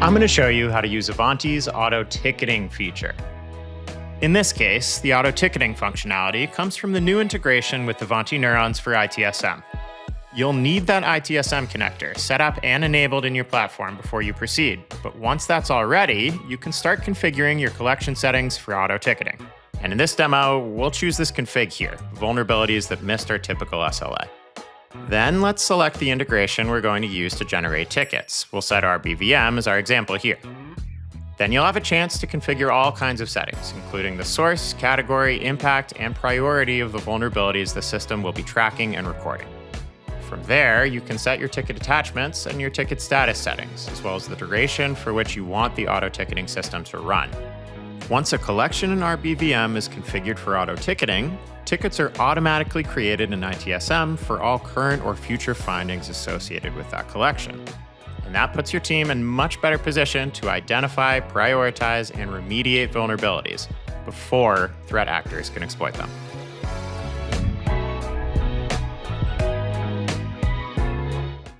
I'm going to show you how to use Ivanti's auto ticketing feature. In this case, the auto ticketing functionality comes from the new integration with Ivanti Neurons for ITSM. You'll need that ITSM connector set up and enabled in your platform before you proceed. But once that's all ready, you can start configuring your collection settings for auto ticketing. And in this demo, we'll choose this config here, vulnerabilities that missed our typical SLA. Then let's select the integration we're going to use to generate tickets. We'll set RBVM as our example here. Then you'll have a chance to configure all kinds of settings, including the source, category, impact, and priority of the vulnerabilities the system will be tracking and recording. From there, you can set your ticket attachments and your ticket status settings, as well as the duration for which you want the auto ticketing system to run. Once a collection in RBVM is configured for auto ticketing, tickets are automatically created in ITSM for all current or future findings associated with that collection. And that puts your team in much better position to identify, prioritize, and remediate vulnerabilities before threat actors can exploit them.